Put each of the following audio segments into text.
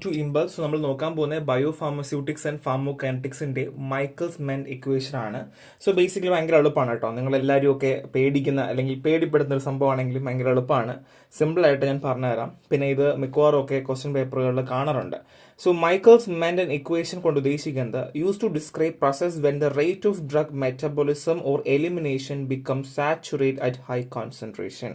To impulse. നമ്മൾ നോക്കാൻ പോകുന്നത് ബയോ ഫാർമസ്യൂട്ടിക്സ് ആൻഡ് ഫാർമോകൈനറ്റിക്സിന്റെ മൈക്കിൾസ് മെൻ ഇക്വേഷൻ ആണ്. സോ ബേസിക്കലി ഭയങ്കര എളുപ്പമാണ് കേട്ടോ. നിങ്ങൾ എല്ലാവരും ഒക്കെ പേടിക്കുന്ന അല്ലെങ്കിൽ പേടിപ്പെടുന്ന ഒരു സംഭവമാണെങ്കിലും ഭയങ്കര എളുപ്പമാണ്. സിമ്പിൾ ആയിട്ട് ഞാൻ പറഞ്ഞുതരാം. പിന്നെ ഇത് മിക്കവാറും ഒക്കെ ക്വസ്റ്റ്യൻ പേപ്പറുകളിൽ കാണാറുണ്ട്. സോ മൈക്കിൾസ് മെന്റൻ ഇക്വേഷൻ കൊണ്ട് ഉദ്ദേശിക്കുന്നത് use to describe process when the rate of drug metabolism or elimination become saturate at high concentration.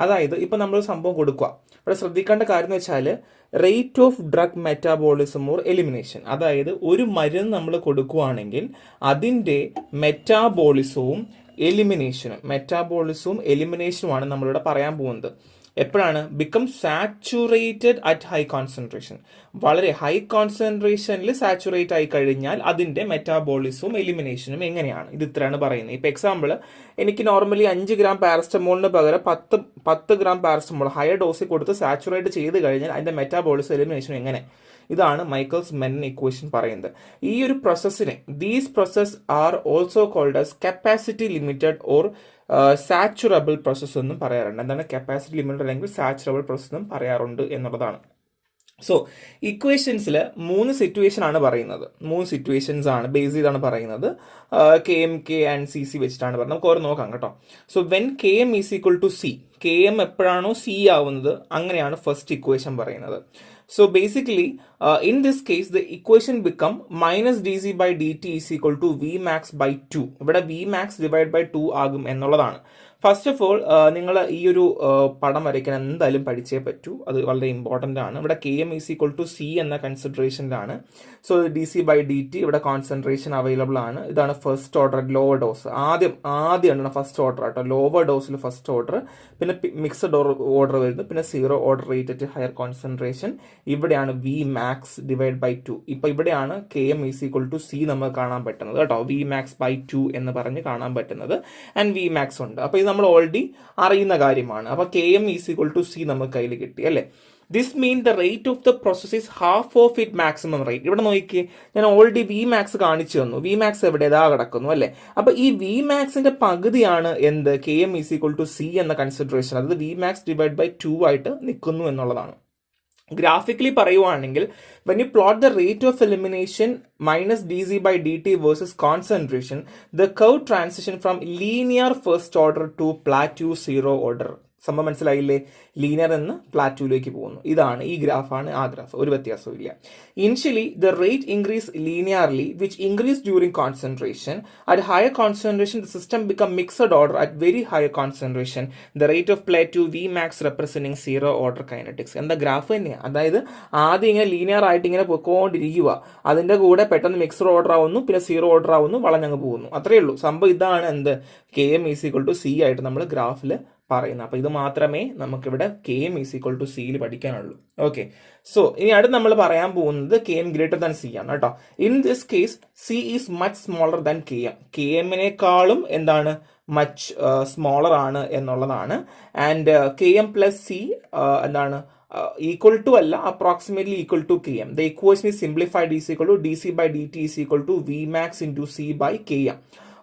അതായത് ഇപ്പൊ നമ്മളൊരു സംഭവം കൊടുക്കുക, ഇവിടെ ശ്രദ്ധിക്കേണ്ട കാര്യം എന്ന് വെച്ചാൽ rate of drug metabolism or elimination. അതായത് ഒരു മരുന്ന് നമ്മൾ കൊടുക്കുകയാണെങ്കിൽ അതിൻ്റെ മെറ്റാബോളിസവും എലിമിനേഷനുമാണ് നമ്മളിവിടെ പറയാൻ പോകുന്നത്. എപ്പോഴാണ് become saturated at high concentration. വളരെ ഹൈ കോൺസെൻട്രേഷനിൽ സാച്ചുറേറ്റ് ആയി കഴിഞ്ഞാൽ അതിന്റെ മെറ്റാബോളിസവും എലിമിനേഷനും എങ്ങനെയാണ്, ഇത് ഇത്രയാണ് പറയുന്നത്. ഇപ്പൊ എക്സാമ്പിൾ, എനിക്ക് നോർമലി 5 ഗ്രാം പാരസ്റ്റമോളിന് പകരം 10 ഗ്രാം പാരസ്റ്റമോൾ ഹയർ ഡോസിൽ കൊടുത്ത് സാച്ചുറേറ്റ് ചെയ്ത് കഴിഞ്ഞാൽ അതിന്റെ മെറ്റാബോളിസം എലിമിനേഷനും എങ്ങനെ, ഇതാണ് മൈക്കിൾസ് മെൻ ഇക്വേഷൻ പറയുന്നത്. ഈ ഒരു പ്രോസസ്സിനെ these process are also called as capacity limited or saturable process എന്നും പറയാറുണ്ട്. എന്താണ് കപ്പാസിറ്റി ലിമിറ്റഡ് അല്ലെങ്കിൽ സാച്ചുറബിൾ പ്രോസസ് എന്നും പറയാറുണ്ട് എന്നുള്ളതാണ്. സോ ഇക്വേഷൻസിൽ 3 സിറ്റുവേഷൻ ആണ് പറയുന്നത്. 3 സിറ്റുവേഷൻസ് ആണ് ബേസ് ചെയ്താണ് പറയുന്നത്. KM, K ആൻഡ് CC വെച്ചിട്ടാണ് പറയുന്നത്. നമുക്ക് ഓരോ നോക്കാം കേട്ടോ. So when KM is equal to C, KM എപ്പോഴാണോ C ആവുന്നത് അങ്ങനെയാണ് ഫസ്റ്റ് ഇക്വേഷൻ പറയുന്നത്. So basically, in this case, the equation become minus dc by dt is equal to Vmax by 2. ഇവിടെ Vmax divided by 2 ആകും എന്നുള്ളതാണ്. First of all നിങ്ങൾ ഈ ഒരു പടം വരയ്ക്കാൻ എന്തായാലും പഠിച്ചേ പറ്റൂ, അത് വളരെ ഇമ്പോർട്ടൻ്റ് ആണ്. ഇവിടെ KM is equal to C എന്ന കൺസിഡറേഷനിലാണ്. സോ DC ബൈ DT ഇവിടെ കോൺസെൻട്രേഷൻ അവൈലബിൾ ആണ്. ഇതാണ് ഫസ്റ്റ് ഓർഡർ ലോവർ ഡോസ്. ആദ്യമാണ് ഫസ്റ്റ് ഓർഡർ കേട്ടോ. ലോവർ ഡോസിൽ ഫസ്റ്റ് ഓർഡർ, പിന്നെ മിക്സഡ് ഓർഡർ വരുന്നു, പിന്നെ 0 order rate at higher concentration. ഇവിടെയാണ് Vmax ഡിവൈഡ് ബൈ 2. ഇപ്പൊ ഇവിടെയാണ് KM is equal to C നമുക്ക് കാണാൻ പറ്റുന്നത് കേട്ടോ. Vmax ബൈ 2 എന്ന് പറഞ്ഞ് കാണാൻ പറ്റുന്നത്. ആൻഡ് Vmax ഉണ്ട്. അപ്പൊ ഇത് നമ്മൾ ഓൾറെഡി അറിയുന്ന കാര്യമാണ്. അപ്പൊ KM is equal to C നമുക്ക് കയ്യിൽ കിട്ടി അല്ലേ. This mean the rate of the process is half of it maximum rate. ഇവിടെ നോക്കിയേ, ഞാൻ ഓൾറെഡി Vmax കാണിച്ചു തന്നു. Vmax എവിടെ ഇതാ കിടക്കുന്നു അല്ലേ. അപ്പൊ ഈ Vmaxന്റെ പകുതിയാണ് എന്ത് KM is equal to C എന്ന കൺസിഡറേഷൻ. അതായത് Vmax ഡിവൈഡ് ബൈ 2 ആയിട്ട് നിൽക്കുന്നു എന്നുള്ളതാണ്. ഗ്രാഫിക്കലി പറയുവാണെങ്കിൽ when you plot the rate of elimination minus dc by dt versus concentration, the curve transition from linear first order to plateau 0 order. സംഭവം മനസ്സിലായില്ലേ? Linear എന്ന് പ്ലാറ്റൂയിലേക്ക് പോകുന്നു. ഇതാണ് ഈ ഗ്രാഫാണ് ആ ഗ്രാഫ്, ഒരു വ്യത്യാസവും ഇല്ല. Initially the rate increase linearly which increase during concentration. At higher concentration the system become mixed order at very higher concentration. The rate of plateau Vmax representing 0 order kinetics. എന്താ graph തന്നെയാണ്. അതായത് ആദ്യം ഇങ്ങനെ linear ആയിട്ട് ഇങ്ങനെ പൊയ്ക്കൊണ്ടിരിക്കുക, അതിന്റെ കൂടെ പെട്ടെന്ന് മിക്സഡ് ഓർഡർ ആവുന്നു, പിന്നെ 0 ഓർഡർ ആവുന്നു, വളഞ്ഞങ്ങ് പോകുന്നു. അത്രയേ ഉള്ളൂ സംഭവം. ഇതാണ് എന്ത് KM is equal to C ആയിട്ട് നമ്മൾ ഗ്രാഫിൽ പറയുന്നത്. അപ്പൊ ഇത് മാത്രമേ നമുക്കിവിടെ KM is equal to C പഠിക്കാനുള്ളൂ. ഓക്കെ, സോ ഇനി അടുത്ത് നമ്മൾ പറയാൻ പോകുന്നത് KM ഗ്രേറ്റർ ദാൻ C ആണ് കേട്ടോ. In this case C is much smaller than KM. KMനേക്കാളും എന്താണ് മച്ച് സ്മോളർ ആണ് എന്നുള്ളതാണ്. ആൻഡ് KM പ്ലസ് C എന്താണ് ഈക്വൽ ടു അല്ല, approximately equal to KM. The equation is simplified is equal to DC by DT is equal to Vmax into C by KM.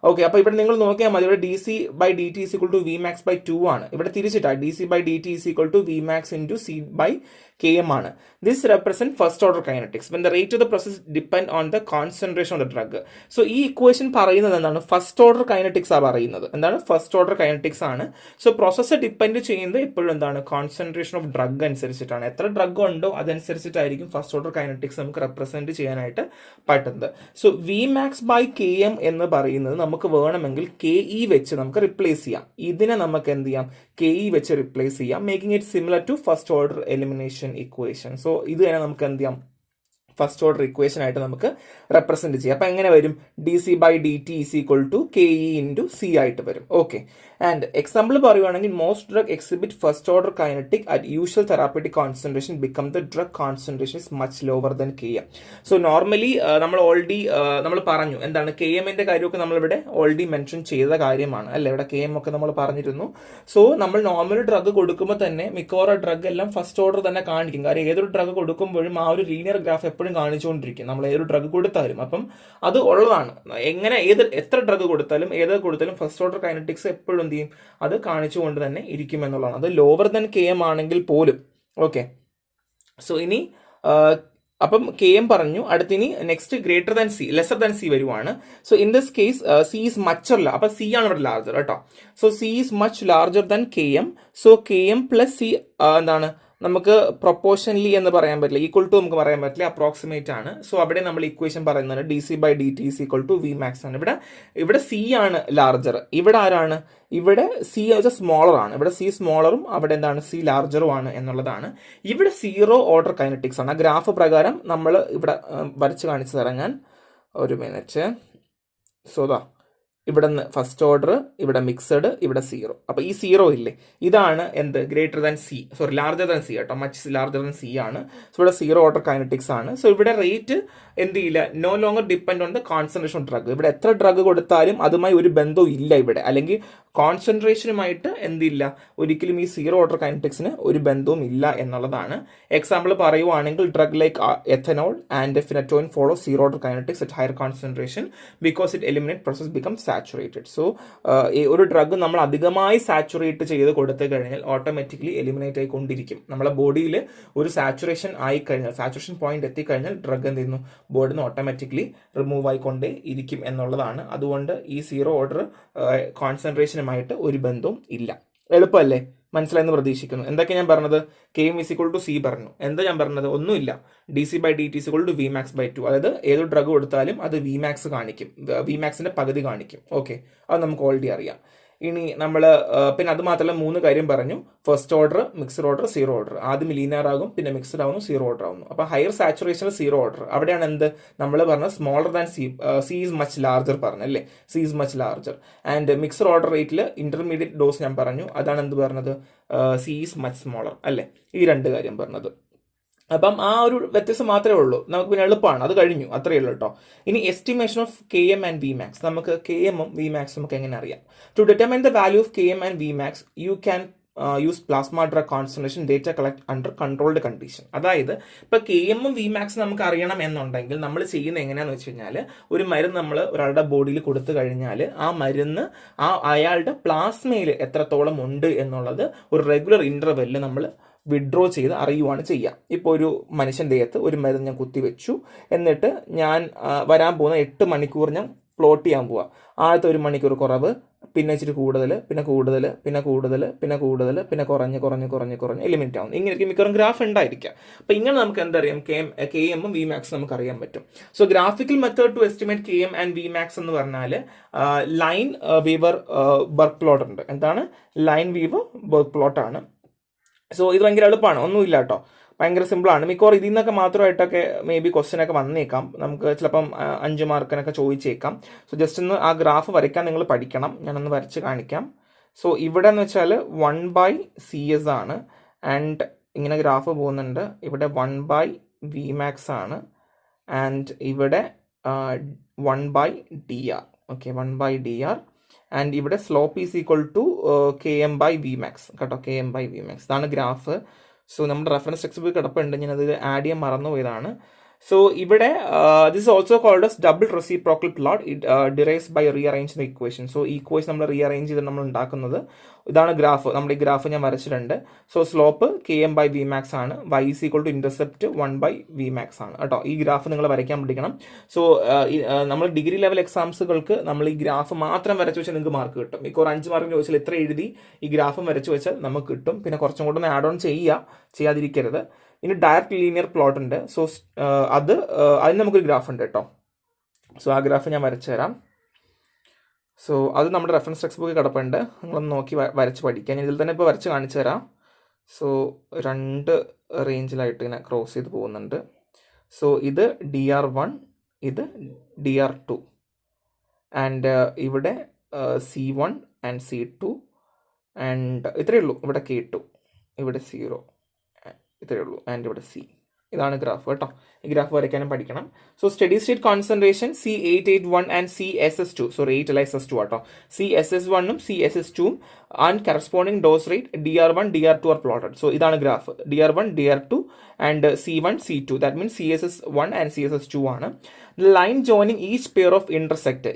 Okay, അപ്പൊ ഇവിടെ നിങ്ങൾ നോക്കിയാൽ മതി. ഇവിടെ DC by DT is equal to Vmax by 2 ആണ്. ഇവിടെ തിരിച്ചിട്ടാ DC by DT is equal to Vmax into C by KM ആണ്. This represent first order kinetics when the rate of the process depend on the concentration of the drug. So ഈ equation പറയുന്നത് എന്താണ്? First order kinetics ആ പറയുന്നത്. എന്താണ്? First order kinetics ആണ്. So process depend ചെയ്യുന്നത് എപ്പോഴും എന്താണ്? കോൺസെൻട്രേഷൻ ഓഫ് ഡ്രഗ് അനുസരിച്ചിട്ടാണ്. എത്ര ഡ്രഗ് ഉണ്ടോ അതനുസരിച്ചിട്ടായിരിക്കും ഫസ്റ്റ് ഓർഡർ കൈനറ്റിക്സ് നമുക്ക് റെപ്രസെന്റ് ചെയ്യാനായിട്ട് പറ്റുന്നത്. സോ Vmax ബൈ KM എന്ന് പറയുന്നത് നമുക്ക് വേണമെങ്കിൽ KE വെച്ച് നമുക്ക് റിപ്ലേസ് ചെയ്യാം. ഇതിനെ നമുക്ക് എന്ത് ചെയ്യാം? KE വെച്ച് റിപ്ലേസ് ചെയ്യാം, making it similar to first order elimination equation. So ഇത് തന്നെ നമുക്ക് എന്ത് ചെയ്യാം? ഫസ്റ്റ് ഓർഡർ ഇക്വേഷൻ ആയിട്ട് നമുക്ക് റെപ്രസെന്റ് ചെയ്യാം. അപ്പൊ എങ്ങനെ വരും? DC by DT is equal to KE into C ആയിട്ട് വരും. ഓക്കെ, ആൻഡ് എക്സാമ്പിൾ പറയുവാണെങ്കിൽ most drug exhibit first order kinetic at usual therapeutic concentration become the drug concentration is much lower than KM. So normally നമ്മൾ already നമ്മൾ പറഞ്ഞു എന്താണ് KMന്റെ കാര്യമൊക്കെ നമ്മളിവിടെ already mention ചെയ്ത കാര്യമാണ് അല്ലെ. ഇവിടെ KM ഒക്കെ നമ്മൾ പറഞ്ഞിരുന്നു. സോ നമ്മൾ നോർമൽ ഡ്രഗ് കൊടുക്കുമ്പോൾ തന്നെ മിക്കവാറും ഡ്രഗ് എല്ലാം ഫസ്റ്റ് ഓർഡർ തന്നെ കാണിക്കും. കാര്യം ഏതൊരു ഡ്രഗ് കൊടുക്കുമ്പോഴും ആ ഒരു ലീനിയർ ഗ്രാഫ് എപ്പോഴും കാണിച്ചുകൊണ്ടിരിക്കും നമ്മൾ ഏതൊരു ഡ്രഗ് കൊടുത്താലും. അപ്പം അത് ഉള്ളതാണ്. എങ്ങനെ എത്ര ഡ്രഗ് കൊടുത്താലും ഫസ്റ്റ് ഓർഡർ കൈനറ്റിക്സ് എപ്പോഴും എന്ത് ചെയ്യും? അത് കാണിച്ചുകൊണ്ട് തന്നെ ഇരിക്കും എന്നുള്ളതാണ്. അത് ലോവർ ദാൻ KM ആണെങ്കിൽ പോലും. ഓക്കെ, സോ ഇനി അപ്പം കെ എം പറഞ്ഞു. അടുത്തിനി next greater than C, lesser than C വരുവാണ്. So in this case C is much അപ്പൊ സി ആണ് ഇവിടെ ലാർജർ കേട്ടോ. So C is much larger than K M. So K M plus C എന്താണ് നമുക്ക് പ്രൊപ്പോർഷനലി എന്ന് പറയാൻ പറ്റില്ല, ഈക്വൽ ടു നമുക്ക് പറയാൻ പറ്റില്ല, അപ്രോക്സിമേറ്റ് ആണ്. സോ അവിടെ നമ്മൾ ഇക്വേഷൻ പറയുന്നത് D C by D T is equal to V max ആണ്. ഇവിടെ സി ആണ് ലാർജർ, ഇവിടെ ആരാണ്, ഇവിടെ സി സ്മോളർ ആണ്. ഇവിടെ സി സ്മോളറും അവിടെ എന്താണ് സി ലാർജറും ആണ് എന്നുള്ളതാണ്. ഇവിടെ 0 ഓർഡർ കൈനറ്റിക്സ് ആണ്. ആ ഗ്രാഫ് പ്രകാരം നമ്മൾ ഇവിടെ വരച്ച് കാണിച്ചു തരാം ഞാൻ, ഒരു മിനിറ്റ്. സോ ഇവിടെ നിന്ന് ഫസ്റ്റ് ഓർഡർ, ഇവിടെ മിക്സഡ്, ഇവിടെ 0. അപ്പൊ ഈ 0 ഇല്ലേ, ഇതാണ് എന്ത് greater than C, sorry larger than C കേട്ടോ, മച്ച് ലാർജർ ദാൻ സി ആണ്. സോ ഇവിടെ 0 ഓർഡർ കൈനറ്റിക്സ് ആണ്. സോ ഇവിടെ റേറ്റ് എന്ത് ചെയ്യില്ല, no longer depend on the concentration of drug. ഇവിടെ എത്ര ഡ്രഗ് കൊടുത്താലും അതുമായി ഒരു ബന്ധവും ഇല്ല ഇവിടെ, അല്ലെങ്കിൽ കോൺസെൻട്രേഷനുമായിട്ട് എന്തില്ല, ഒരിക്കലും ഈ 0 ഓർഡർ കൈനറ്റിക്സിന് ഒരു ബന്ധവും ഇല്ല എന്നുള്ളതാണ്. എക്സാമ്പിൾ പറയുവാണെങ്കിൽ drug like ethanol and ഫിനറ്റോയിൻ follow 0 order kinetics at higher concentration because it eliminate process become saturated. So ഒരു ഡ്രഗ് നമ്മൾ അധികമായി സാച്ചുറേറ്റ് ചെയ്ത് കൊടുത്തു കഴിഞ്ഞാൽ ഓട്ടോമാറ്റിക്കലി എലിമിനേറ്റ് ആയിക്കൊണ്ടിരിക്കും. നമ്മളെ ബോഡിയിൽ ഒരു സാച്ചുറേഷൻ ആയിക്കഴിഞ്ഞാൽ, സാച്ചുറേഷൻ പോയിന്റ് എത്തിക്കഴിഞ്ഞാൽ ഡ്രഗ് എന്ത് ചെയ്യുന്നു, ബോഡിയിൽ നിന്ന് ഓട്ടോമാറ്റിക്കലി റിമൂവ് ആയിക്കൊണ്ടേ ഇരിക്കും എന്നുള്ളതാണ്. അതുകൊണ്ട് ഈ 0 ഓർഡർ കോൺസെൻട്രേഷനുമായിട്ട് ഒരു ബന്ധവും ഇല്ല. എളുപ്പമല്ലേ, മനസ്സിലായെന്ന് പ്രതീക്ഷിക്കുന്നു. എന്തൊക്കെ ഞാൻ പറഞ്ഞത്, K M is equal to C പറഞ്ഞു. എന്താ ഞാൻ പറഞ്ഞത്, ഒന്നുമില്ല, D C by D T equal to V max by 2. അതായത് ഏതൊരു ഡ്രഗ് കൊടുത്താലും അത് വി മാക്സ് കാണിക്കും, വി മാക്സിന്റെ പകുതി കാണിക്കും. ഓക്കെ, അത് നമുക്ക് ഓൾറെഡി അറിയാം. ഇനി നമ്മൾ പിന്നെ അത് മാത്രമല്ല 3 കാര്യം പറഞ്ഞു. First order, mixed order, 0 order. ആദ്യം ലീനിയർ ആകും, പിന്നെ മിക്സഡ് ആവുന്നു, 0 ഓർഡർ ആവുന്നു. അപ്പൊ ഹയർ സാച്ചുറേഷനിൽ 0 ഓർഡർ. അവിടെയാണ് എന്ത് നമ്മൾ പറഞ്ഞത്, smaller than C, C is much larger പറഞ്ഞു അല്ലേ, C is much larger. And mixed order റേറ്റിൽ ഇന്റർമീഡിയറ്റ് ഡോസ് ഞാൻ പറഞ്ഞു, അതാണ് എന്ത് പറഞ്ഞത്, സി ഈസ് മച്ച് സ്മോളർ അല്ലേ. ഈ 2 കാര്യം പറഞ്ഞത്. അപ്പം ആ ഒരു വ്യത്യാസം മാത്രമേ ഉള്ളൂ, നമുക്ക് പിന്നെ എളുപ്പമാണ്, അത് കഴിഞ്ഞു, അത്രയേ ഉള്ളൂ കേട്ടോ. ഇനി estimation of K M and V max. നമുക്ക് കെ എമ്മും വി മാക്സും നമുക്ക് എങ്ങനെ അറിയാം? To determine the value of K M and V max you can use plasma drug concentration data collect under controlled condition. അതായത് ഇപ്പൊ കെ എമ്മും V മാക്സും നമുക്ക് അറിയണം എന്നുണ്ടെങ്കിൽ നമ്മൾ ചെയ്യുന്നത് എങ്ങനെയാണെന്ന് വെച്ച് കഴിഞ്ഞാൽ, ഒരു മരുന്ന് നമ്മൾ ഒരാളുടെ ബോഡിയിൽ കൊടുത്തു കഴിഞ്ഞാൽ ആ മരുന്ന് അയാളുടെ പ്ലാസ്മയിൽ എത്രത്തോളം ഉണ്ട് എന്നുള്ളത് ഒരു റെഗുലർ ഇന്റർവെല്ലിൽ നമ്മൾ വിഡ്രോ ചെയ്ത് അറിയുവാണ് ചെയ്യുക. ഇപ്പോൾ ഒരു മനുഷ്യൻ ദേഹത്ത് ഒരു മരുന്ന് ഞാൻ കുത്തിവെച്ചു, എന്നിട്ട് ഞാൻ വരാൻ പോകുന്ന 8 മണിക്കൂർ ഞാൻ പ്ലോട്ട് ചെയ്യാൻ പോവാം. ആദ്യത്തെ 1 മണിക്കൂർ കുറവ്, പിന്നെ ഇച്ചിരി കൂടുതൽ, പിന്നെ കൂടുതൽ, പിന്നെ കൂടുതൽ, പിന്നെ കൂടുതൽ, പിന്നെ കുറഞ്ഞ് കുറഞ്ഞ് കുറഞ്ഞ് കുറഞ്ഞ് എലിമിനേറ്റ് ആവുന്നു. ഇങ്ങനെയൊക്കെ മിക്കവാറും ഗ്രാഫ് ഉണ്ടായിരിക്കാം. അപ്പം ഇങ്ങനെ നമുക്ക് എന്തറിയാം, കെ എമ്മും വി മാക്സും നമുക്ക് അറിയാൻ പറ്റും. So graphical method to estimate K M and V max എന്ന് പറഞ്ഞാൽ ലൈൻ വീവർ ബർക്ക് പ്ലോട്ട് ഉണ്ട്. എന്താണ് ലൈൻ വീവർ ബർക്ക് പ്ലോട്ടാണ്. സോ ഇത് ഭയങ്കര എളുപ്പമാണ്, ഒന്നുമില്ല കേട്ടോ, ഭയങ്കര സിമ്പിളാണ്. മിക്കവാറും ഇതിൽ നിന്നൊക്കെ മാത്രമായിട്ടൊക്കെ മേ ബി ക്വസ്റ്റ്യനൊക്കെ വന്നേക്കാം, നമുക്ക് ചിലപ്പം 5 മാർക്കിനൊക്കെ ചോദിച്ചേക്കാം. സോ ജസ്റ്റ് ഒന്ന് ആ ഗ്രാഫ് വരയ്ക്കാൻ നിങ്ങൾ പഠിക്കണം, ഞാനൊന്ന് വരച്ച് കാണിക്കാം. സോ ഇവിടെ എന്ന് വെച്ചാൽ 1/CS ആണ്, ആൻഡ് ഇങ്ങനെ ഗ്രാഫ് പോകുന്നുണ്ട്. ഇവിടെ 1/Vmax ആണ്, ആൻഡ് ഇവിടെ 1/dr. Okay, 1/dr. ആൻഡ് ഇവിടെ slope is equal to Km by V max കേട്ടോ, Km ബൈ വി മാക്സ്. ഇതാണ് ഗ്രാഫ്. സോ നമ്മുടെ റെഫറൻസ് ടെക്സ്റ്റ് ബുക്ക് കിടപ്പുണ്ട്, ഞാനത് ആഡ് ചെയ്യാൻ മറന്നുപോയതാണ്. സോ ഇവിടെ this also called as double reciprocal plot. It derives by rearrange the equation. So ഈ equation നമ്മൾ റീഅറേഞ്ച് ചെയ്ത് നമ്മൾ ഉണ്ടാക്കുന്നത്. ഇതാണ് ഗ്രാഫ്, നമ്മുടെ ഈ ഗ്രാഫ് ഞാൻ വരച്ചിട്ടുണ്ട്. So slope Km by V max ആണ്, y is equal to intercept 1/Vmax ആണ് കേട്ടോ. ഈ ഗ്രാഫ് നിങ്ങൾ വരയ്ക്കാൻ പഠിക്കണം. സോ നമ്മൾ ഡിഗ്രി ലെവൽ എക്സാംസുകൾക്ക് നമ്മൾ ഈ ഗ്രാഫ് മാത്രം വരച്ച് വെച്ചാൽ നിങ്ങൾക്ക് മാർക്ക് കിട്ടും. ഇപ്പോൾ 5 മാർക്കിന് ചോദിച്ചാൽ ഇത്ര എഴുതി ഈ ഗ്രാഫും വരച്ച് വെച്ചാൽ നമുക്ക് കിട്ടും. പിന്നെ കുറച്ചും കൂടെ ഒന്ന് ആഡ് ഓൺ ചെയ്യാതിരിക്കരുത്. ഇനി ഡയറക്റ്റ് ലീനിയർ പ്ലോട്ട് ഉണ്ട്. സോ അതിന് നമുക്കൊരു ഗ്രാഫ് ഉണ്ട് കേട്ടോ. സോ ആ ഗ്രാഫ് ഞാൻ വരച്ചു തരാം. സോ അത് നമ്മുടെ റെഫറൻസ് ടെക്സ്റ്റ് ബുക്ക് കിടപ്പുണ്ട്, നിങ്ങളൊന്ന് നോക്കി വരച്ച് പഠിക്കാം. ഞാൻ ഇതിൽ തന്നെ ഇപ്പോൾ വരച്ച് കാണിച്ചു തരാം. സോ 2 റേഞ്ചിലായിട്ട് ഇങ്ങനെ ക്രോസ് ചെയ്ത് പോകുന്നുണ്ട്. സോ ഇത് DR1, ഇത് DR2, ആൻഡ് ഇവിടെ C1 ആൻഡ് C2, ആൻഡ് ഇത്രയേ ഉള്ളൂ. ഇവിടെ K2, ഇവിടെ 0, ഇത്രയേ ഉള്ളൂ, ആൻഡ് ഇവിടെ C. ഇതാണ് ഗ്രാഫ് കേട്ടോ. ഈ ഗ്രാഫ് വരയ്ക്കാനും പഠിക്കണം. So steady state concentration C881 and CSS2, sorry 8 അല്ല SS2 കേട്ടോ, CSS1 ഉം CSS2 and corresponding dose rate DR1 DR2 are plotted. So ഇതാണ് graph, DR1 DR2 and C1 C2, that means CSS1 and CSS2 ആണ്. Line joining each pair of intersect,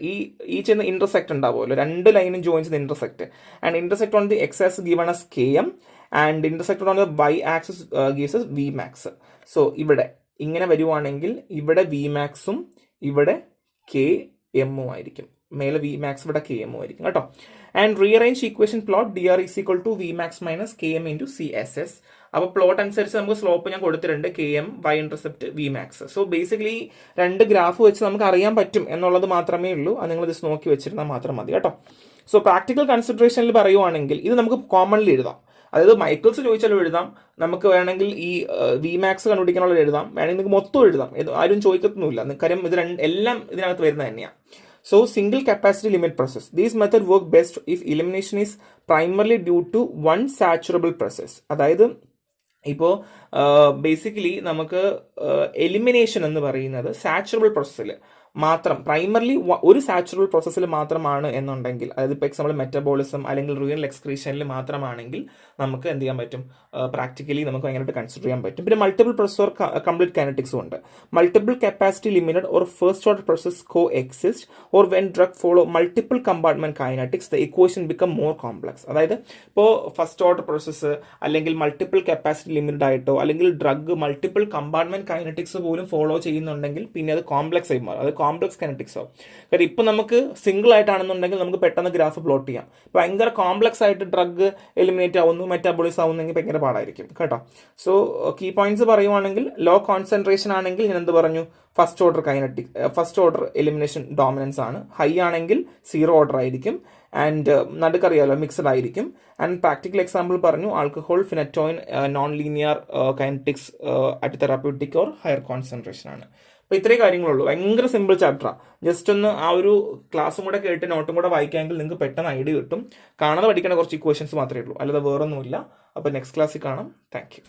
ഈ ചെയ്യുന്ന intersect ഉണ്ടാവുമല്ലോ, 2 ലൈനും join ചെയ്യുന്ന intersect, and intersect on the X axis given as Km, and intersected on the y axis gives us Vmax. So ഇവിടെ ഇങ്ങനെ വരുവാണെങ്കിൽ ഇവിടെ വി മാക്സും ഇവിടെ കെ എമ്മും ആയിരിക്കും. മേലെ വി മാക്സ് ഇവിടെ കെ എമ്മും ആയിരിക്കും കേട്ടോ. And rearrange equation plot D R is equal to V max minus K M into C S S. അപ്പോൾ പ്ലോട്ട് അനുസരിച്ച് നമുക്ക് സ്ലോപ്പ് ഞാൻ കൊടുത്തിട്ടുണ്ട്, K M Y intercept V max. So basically രണ്ട് ഗ്രാഫ് വെച്ച് നമുക്ക് അറിയാൻ പറ്റും എന്നുള്ളത് മാത്രമേ ഉള്ളൂ. അത് നിങ്ങൾ ജസ്റ്റ് നോക്കി വെച്ചിരുന്നാൽ മാത്രം മതി കേട്ടോ. സോ പ്രാക്ടിക്കൽ കൺസിഡറേഷനിൽ പറയുവാണെങ്കിൽ ഇത് നമുക്ക് കോമൺലി എഴുതാം. അതായത് മൈക്കിൾസ് ചോദിച്ചാലും എഴുതാം, നമുക്ക് വേണമെങ്കിൽ ഈ വി മാക്സ് കണ്ടുപിടിക്കാനുള്ള എഴുതാം, വേണമെങ്കിൽ നിങ്ങൾക്ക് മൊത്തം എഴുതാം, ആരും ചോദിക്കത്തൊന്നുമില്ല. കാര്യം ഇത് എല്ലാം ഇതിനകത്ത് വരുന്നത് തന്നെയാണ്. So single capacity limit process. These method work best if elimination is primarily due to one saturable process. അതായത് ഇപ്പോൾ ബേസിക്കലി നമുക്ക് എലിമിനേഷൻ എന്ന് പറയുന്നത് സാച്ചുറബിൾ പ്രോസസ്സിൽ മാത്രം, പ്രൈമർലി ഒരു സാച്ചുറബിൾ പ്രോസസ്സിൽ മാത്രമാണ് എന്നുണ്ടെങ്കിൽ, അതായത് ഇപ്പോൾ എക്സാമ്പിൾ മെറ്റബോളിസം അല്ലെങ്കിൽ റിയൽ എക്സ്ക്രീഷനിൽ മാത്രമാണെങ്കിൽ നമുക്ക് എന്ത് ചെയ്യാൻ പറ്റും, പ്രാക്ടിക്കലി നമുക്ക് ഭയങ്കരമായിട്ട് കൺസിഡർ ചെയ്യാൻ പറ്റും. പിന്നെ മൾട്ടിപ്പിൾ പ്രോസസ് ഓർ കംപ്ലീറ്റ് കൈനറ്റിക്സും ഉണ്ട്. Multiple capacity limited or first order process co exist or when drug follow multiple compartment kinetics the equation become more complex. അതായത് ഇപ്പോൾ ഫസ്റ്റ് ഓർഡർ പ്രോസസ്സ് അല്ലെങ്കിൽ മൾട്ടിപ്പിൾ കപ്പാസിറ്റി ലിമിറ്റഡ് ആയിട്ടോ അല്ലെങ്കിൽ drug multiple compartment kinetics പോലും follow ചെയ്യുന്നുണ്ടെങ്കിൽ പിന്നെ അത് complex ആയി മാറും, അത് കോംപ്ലക്സ് കൈനറ്റിക്സ് ആവും. കാര്യം ഇപ്പം നമുക്ക് സിംഗിൾ ആയിട്ടാണെന്നുണ്ടെങ്കിൽ നമുക്ക് പെട്ടെന്ന് ഗ്രാഫ് പ്ലോട്ട് ചെയ്യാം. ഭയങ്കര കോംപ്ലക്സ് ആയിട്ട് ഡ്രഗ് എലിമിനേറ്റ് ആവുന്നു, മെറ്റാബോളിസം ആവുന്നെങ്കിൽ ഭയങ്കര പാടായിരിക്കും കേട്ടോ. സോ കീ പോയിന്റ്സ് പറയുവാണെങ്കിൽ ലോ കോൺസെൻട്രേഷൻ ആണെങ്കിൽ ഞാൻ എന്ത് പറഞ്ഞു, first order kinetic, first order elimination dominance ആണ്. ഹൈ ആണെങ്കിൽ സീറോ ഓർഡർ ആയിരിക്കും. ആൻഡ് നടുക്കറിയാലോ മിക്സഡ് ആയിരിക്കും. ആൻഡ് പ്രാക്ടിക്കൽ എക്സാമ്പിൾ പറഞ്ഞു alcohol, ഫിനറ്റോയിൻ, non linear kinetics at therapeutic or higher concentration ആണ്. അപ്പോൾ ഇത്രയും കാര്യങ്ങളുള്ളൂ. ഭയങ്കര സിമ്പിൾ ചാപ്റ്ററാണ്. ജസ്റ്റ് ഒന്ന് ആ ഒരു ക്ലാസ്സും കൂടെ കേട്ട് നോട്ടും കൂടെ വായിക്കാമെങ്കിൽ നിങ്ങൾക്ക് പെട്ടെന്ന് ഐഡിയ കിട്ടും. കാണാതെ പഠിക്കേണ്ട കുറച്ച് ഇക്വേഷൻസ് മാത്രമേ ഉള്ളൂ, അല്ലാതെ വേറൊന്നുമില്ല. അപ്പോൾ നെക്സ്റ്റ് ക്ലാസ്സിൽ കാണാം. Thank you.